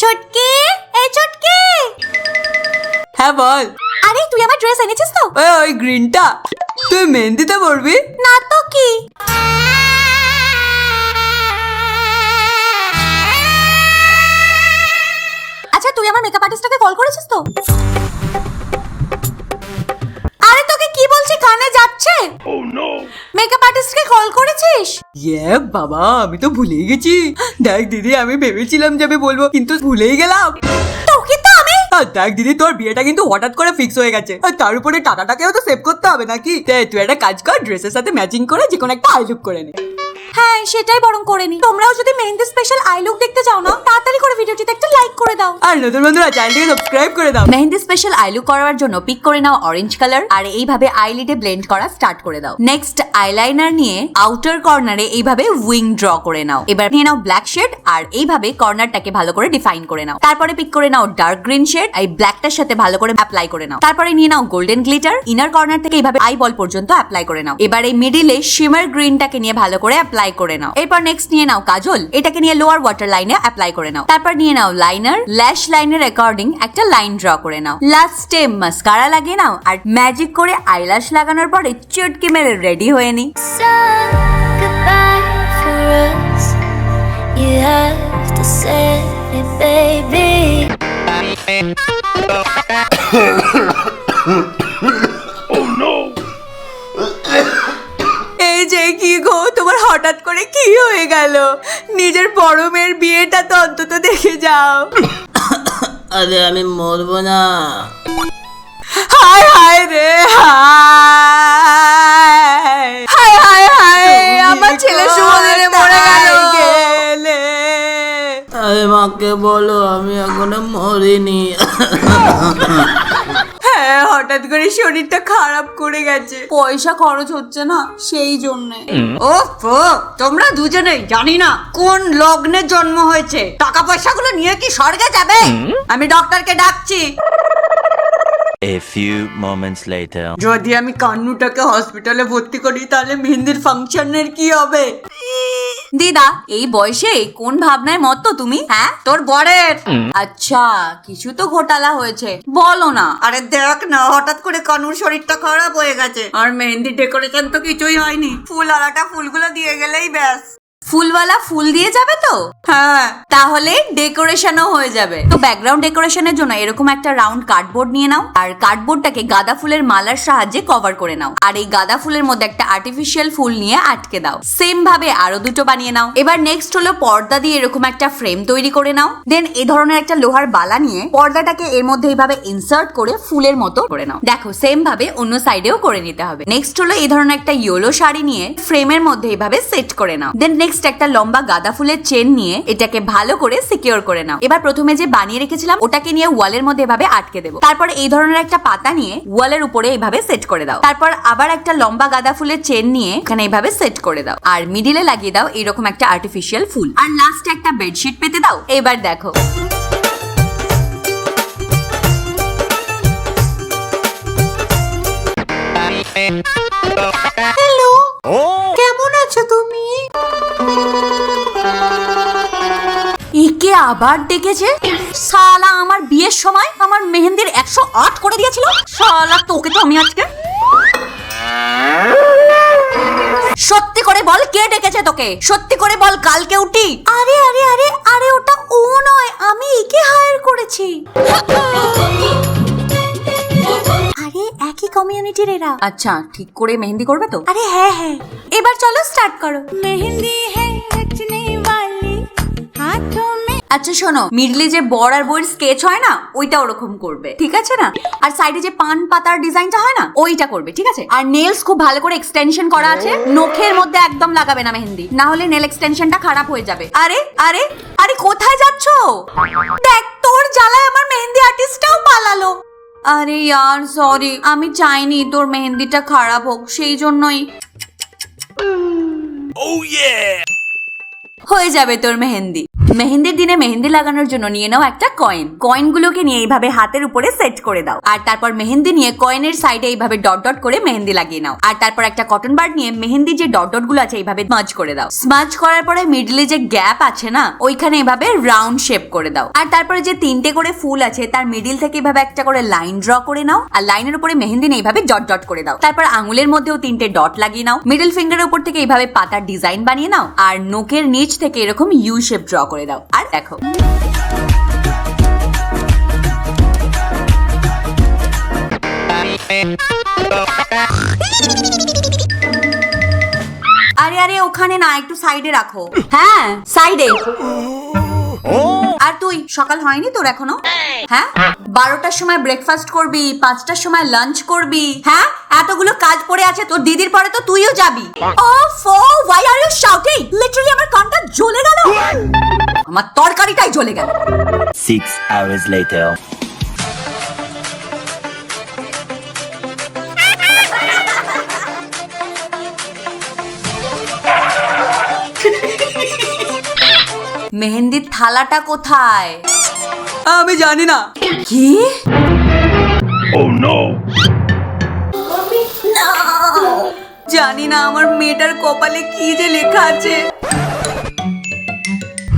ছটকি, এই ছটকি। হ্যাঁ বল। আরে তুই আমার ড্রেস এনেছিস তো? ওই গ্রিনটা। তুই মেহেন্দিতে পড়বি? না তো কি। আচ্ছা তুই আমার মেকআপ আর্টিস্টকে কল করেছিস তো? আরে তোকে কি বলছি কানে যাচ্ছে? Oh no! মেকআপ আর্টিস্টকে কল করেছিস? বাবা আমি তো ভুলেই গেছি। দেখ দিদি আমি ভেবেছিলাম যে আমি বলবো কিন্তু ভুলেই গেলাম। তোকে তো আমি দেখ দিদি তোর বিয়েটা কিন্তু হঠাৎ করে ফিক্স হয়ে গেছে। আর তার উপরে টাটাটাকেও তো সেভ করতে হবে নাকি? তুই একটা কাজ কর, ড্রেসের সাথে ম্যাচিং করে যে কোনো একটা আই লুক করে নে। হ্যাঁ সেটাই বরং করে নি। তোমরাও যদি মেহেন্দি স্পেশাল আই লুক দেখতে চাও না, তাড়াতাড়ি করে ভিডিওটিতে একটা লাইক করে দাও আর নতুন বন্ধুরা চ্যানেলটিকে সাবস্ক্রাইব করে দাও। মেহেন্দি স্পেশাল আই লুক করার জন্য পিক করে নাও অরেঞ্জ কালার আর এইভাবে আইলিডে ব্লেন্ড করা স্টার্ট করে দাও। নেক্সট আইলাইনার নিয়ে আউটার কর্নারে এইভাবে উইং ড্র করে নাও। এবার নিয়ে নাও ব্ল্যাক শেড আর এইভাবে কর্নারটাকে ভালো করে ডিফাইন করে নাও। তারপরে পিক করে নাও ডার্ক গ্রিন শেড, এই ব্ল্যাকটার সাথে ভালো করে অ্যাপ্লাই করে নাও। তারপরে নিয়ে নাও গোল্ডেন গ্লিটার, ইনার কর্নার থেকে এইভাবে আই বল পর্যন্ত অ্যাপ্লাই করে নাও। এবার এই মিডিলে শিমার গ্রিনটাকে নিয়ে ভালো করে অ্যাপ্লাই করে নাও। এরপর নেক্সট নিয়ে নাও কাজল, এটাকে নিয়ে লোয়ার ওয়াটার লাইনে অ্যাপ্লাই করে নাও। তারপর নিয়ে নাও লাইনার, ল্যাশ লাইনের অ্যাকর্ডিং একটা লাইন ড্র করে নাও। লাস্টে মাস্কারা লাগিয়ে নাও আর ম্যাজিক করে আইল্যাশ লাগানোর পরে চটকে মেরে রেডি হয়ে নি। এই যে কি গো, তোমার হঠাৎ করে কি হয়ে গেল? নিজের বড় মেয়ের বিয়েটা তো অন্তত দেখে যাও। আরে আমি মরবো না। হায় হায় রে হায় হায় হায় হায়, আমার ছেলে সুমনের মরে গেল। আরে মাকে বলো আমি এখনো মরিনি। হ্যাঁ হঠাৎ করে শরীরটা খারাপ করে গেছে, পয়সা খরচ হচ্ছে না সেই জন্য। তোমরা দুজনেই জানি না কোন লগ্নে জন্ম হয়েছে, টাকা পয়সাগুলো নিয়ে কি স্বর্গে যাবে? আমি ডক্টরকে ডাকছি। A few moments later. যদি আমি কান্নুটাকে হসপিটালে ভর্তি করি তাহলে মেহেন্দির ফাংশনের কি হবে? দিদা এই বয়সে কোন ভাবনায় মত তো তুমি? হ্যাঁ তোর বরের। আচ্ছা কিছু তো ঘোটালা হয়েছে, বলো না। আরে দেখ না, হঠাৎ করে কানুর শরীরটা খারাপ হয়ে গেছে আর মেহেন্দি ডেকোরেশন তো কিছুই হয়নি। ফুল আলাটা ফুলগুলো দিয়ে গেলেই ব্যাস। ফুলওয়ালা ফুল দিয়ে যাবে তো? হ্যাঁ তাহলে ডেকোরেশনও হয়ে যাবে। তো ব্যাকগ্রাউন্ড ডেকোরেশনের জন্য এরকম একটা রাউন্ড কার্ডবোর্ড নিয়ে নাও আর কার্ডবোর্ডটাকে গাঁদা ফুলের মালার সাহায্যে কভার করে নাও আর এই গাঁদা ফুলের মধ্যে একটা আর্টিফিশিয়াল ফুল নিয়ে আটকে দাও। সেম ভাবে আরো দুটো বানিয়ে নাও। এবার নেক্সট হলো পর্দা দিয়ে এরকম একটা ফ্রেম তৈরি করে নাও। দেন এই ধরনের একটা লোহার বালা নিয়ে পর্দাটাকে এর মধ্যে এইভাবে ইনসার্ট করে ফুলের মতো করে নাও। দেখো সেম ভাবে অন্য সাইডেও করে নিতে হবে। নেক্সট হলো এই ধরনের একটা ইয়েলো শাড়ি নিয়ে ফ্রেমের মধ্যে এইভাবে সেট করে নাও। দেন নেক্সট একটা লম্বা গাঁদা ফুলের চেন নিয়ে এটাকে ভালো করে সিকিউর করে নাও। এবার প্রথমে যে বানিয়ে রেখেছিলাম ওটাকে নিয়ে ওয়ালের মধ্যে এভাবে আটকে দেবো। তারপর এই ধরনের একটা পাতা নিয়ে ওয়ালের উপরে এইভাবে সেট করে দাও। তারপর আবার একটা লম্বা গাঁদা ফুলের চেন নিয়ে এখানে এইভাবে সেট করে দাও আর মিডিলে লাগিয়ে দাও এরকম একটা আর্টিফিশিয়াল ফুল আর লাস্টে একটা বেডশিট পেতে দাও। এবার দেখো হ্যালো, কেমন আছো তুমি? একে আবার ডেকেছে। শালা আমার বিয়ের সময় আমার মেহেন্দির 108 করে দিয়েছিল। শালা তোকে তো আমি আজকে। সত্যি করে বল কে ডেকেছে তোকে? সত্যি করে বল কালকে উঠি। আরে আরে আরে আরে ওটা ও নয়, আমি একে হায়ার করেছি। আরে একই কমিউনিটির এরা। আচ্ছা ঠিক করে মেহেন্দি করবে তো? আরে হ্যাঁ হ্যাঁ, এবার চলো স্টার্ট করো। মেহেন্দি হ্যাঁ রচনে वाली हाथों में। আচ্ছা শোনো, মিডলে যে বর আর বইয়ের স্কেচ হয় না ওইটা ওরকম করবে, ঠিক আছে না? আর সাইডে যে পান পাতার ডিজাইনটা হয় না ওইটা করবে, ঠিক আছে? আর নেলস খুব ভালো করে এক্সটেনশন করা আছে, নখের মধ্যে একদম লাগাবে না মেহেন্দি, না হলে নেল এক্সটেনশনটা খারাপ হয়ে যাবে। আরে আরে আরে কোথায় যাচ্ছো? দেখ তোর জ্বালায় আমার মেহেন্দি আর্টিস্টটাও পালালো। আরে यार সরি, আমি চাইনি তোর মেহেন্দিটা খারাপ হোক, সেই জন্যই। হয়ে যাবে তোর মেহেন্দি। মেহেন্দির দিনে মেহেন্দি লাগানোর জন্য নিয়ে নাও একটা কয়েন। কয়েনগুলোকে নিয়ে এইভাবে হাতের উপরে সেট করে দাও। আর তারপর মেহেন্দি নিয়ে কয়েনের সাইডে এইভাবে ডট ডট করে মেহেন্দি লাগিয়ে নাও। আর তারপর একটা কটন বাড নিয়ে মেহেন্দি যে ডট ডট গুলো আছে এইভাবে স্মাজ করে দাও। স্মাজ করার পরে মিডলে যে গ্যাপ আছে না, ওইখানে এইভাবে রাউন্ড শেপ করে দাও। আর তারপরে যে 3টে করে ফুল আছে তার মিডিল থেকে এইভাবে একটা করে লাইন ড্র করে নাও। আর লাইনের উপরে মেহেন্দি নিয়ে এইভাবে ডট ডট করে দাও। তারপর আঙুলের মধ্যেও 3টে ডট লাগিয়ে নাও। মিডল ফিঙ্গারের উপর থেকে এইভাবে পাতার ডিজাইন বানিয়ে নাও। আর নোকের নিচ থেকে এরকম ইউ শেপ ড্র করে দাও। আর দেখো, আরে আরে ওখানে না, একটু সাইডে রাখো। হ্যাঁ সাইডে। আর তুই সকাল হয়নি তোর এখনো? হ্যাঁ 12টার সময় ব্রেকফাস্ট করবি, 5টার সময় লাঞ্চ করবি। হ্যাঁ এতগুলো কাজ পড়ে আছে, তোর দিদির পরে তো তুইও যাবি। ওফো, why are you shouting? Literally আমার কানটা জ্বলে গেল, আমার তরকারিটাই জ্বলে গেল। 6 hours later. মেহেন্দির থালাটা কোথায়? আমি জানি না। কি? জানি না আমার মেয়েটার কপালে কি যে লেখা আছে।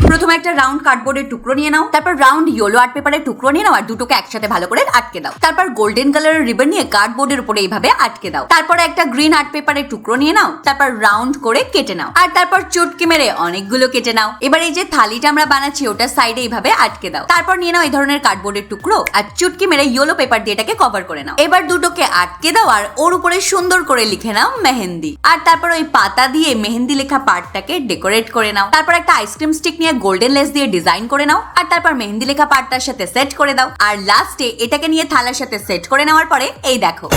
প্রথমে একটা রাউন্ড কার্ডবোর্ডের টুকরো নিয়ে নাও। তারপর রাউন্ড ইয়েলো আর্ট পেপারের টুকরো নিয়ে নাও আর দুটোকে একসাথে ভালো করে আটকে দাও। তারপর গোল্ডেন কালারের রিবন নিয়ে কার্ডবোর্ডের উপরে এইভাবে আটকে দাও। তারপরে একটা গ্রিন আর্ট পেপারের টুকরো নিয়ে নাও। তারপর রাউন্ড করে কেটে নাও। আর তারপর চুটকি মেরে অনেকগুলো কেটে নাও। এবার এই যে থালিটা আমরা বানাচ্ছি ওটার সাইডে এইভাবে আটকে দাও। তারপর নিয়ে নাও এই ধরনের কার্ডবোর্ডের টুকরো আর চুটকি মেরে ইয়েলো পেপার দিয়ে এটাকে কভার করে নাও। এবার দুটোকে আটকে দাও আর ওর উপরে সুন্দর করে লিখে নাও মেহেন্দি। আর তারপর ওই পাতা দিয়ে মেহেন্দি লেখা পার্টটাকে ডেকোরেট করে নাও। তারপর একটা আইসক্রিম স্টিক নিয়ে গোল্ডেন লেস দিয়ে ডিজাইন করে নাও। আর তারপর মেহেন্দি লেখা পার্টটার সাথে সেট করে দাও। আর লাস্টে এটাকে নিয়ে থালার সাথে সেট করে নেওয়ার পরে এই দেখো,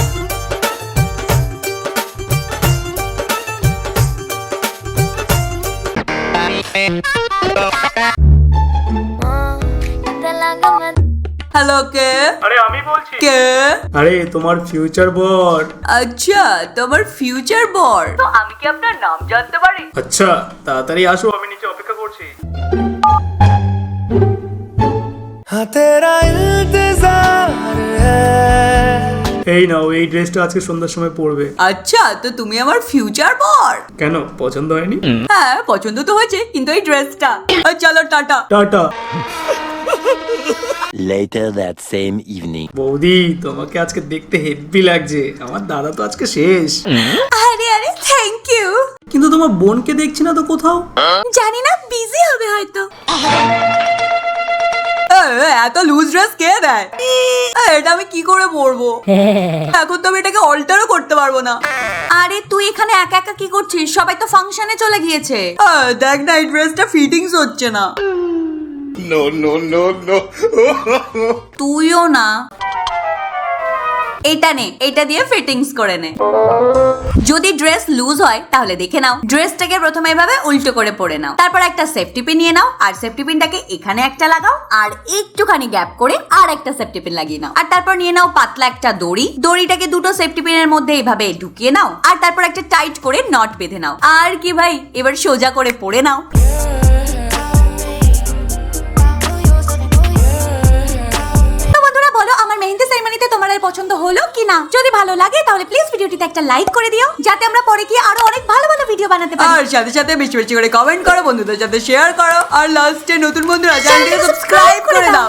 হ্যালো কে? আরে আমি বলছি। কে? আরে তোমার ফিউচার বর। আচ্ছা তোমার ফিউচার বর, তো আমি কি আপনার নাম জানতে পারি? আচ্ছা তাড়াতাড়ি আসো, আমি নিচে অপেক্ষা করছি। এই নাও, এই ড্রেসটা আজকে সন্ধ্যার সময় পরবে। আচ্ছা তো তুমি আমার ফিউচার বর? কেন, পছন্দ হয়নি? হ্যাঁ পছন্দ তো হয়েছে, কিন্তু এই ড্রেসটা। চলো tata. Tata. Later that same evening. বৌদি তোমাকে আজকে দেখতে হেভি লাগছে, আমার দাদা তো আজকে শেষ। আরে আরে থ্যাংক ইউ। কিন্তু তোমার বোনকে দেখছি না তো কোথাও। জানি না, বিজি হবে হয়তো। এত লুজ ড্রেস কে দেয়? এটা আমি কি করে পরবো? এখন তো আমি এটাকে অল্টারও করতে পারবো না। আরে তুই এখানে একা একা কি করছিস? সবাই তো ফাংশনে চলে গিয়েছে। দেখ না, এই ড্রেসটা ফিটিংস হচ্ছে না। তুইও না। এটা নে, এটা দিয়ে ফিটিংস করে নে। যদি ড্রেস লুজ হয় তাহলে দেখে নাও। ড্রেসটাকে প্রথমে এভাবে উল্টো করে পরে নাও। তারপর একটা সেফটি পিন নিয়ে নাও আর সেফটি পিনটাকে এখানে একটা লাগাও আর একটুখানি গ্যাপ করে আর একটা সেফটি পিন লাগিয়ে নাও। আর তারপর নিয়ে নাও পাতলা একটা দড়ি। দড়িটাকে দুটো সেফটি পিনের মধ্যে এইভাবে ঢুকিয়ে নাও আর তারপর একটা টাইট করে নট বেঁধে নাও। আর কি ভাই, এবার সোজা করে পরে নাও। মেহেন্দি সেরেমনিতে তোমার আর পছন্দ হলো কিনা? যদি ভালো লাগে তাহলে প্লিজ ভিডিওটিতে একটা লাইক করে দিও, যাতে আমরা পরে গিয়ে আরো অনেক ভালো ভালো ভিডিও বানাতে পারি। আর সাথে সাথে বেশি বেশি করে কমেন্ট করো, বন্ধুদের সাথে শেয়ার করো আর লাস্টে নতুন বন্ধুরা চ্যানেলটিকে সাবস্ক্রাইব করে দাও।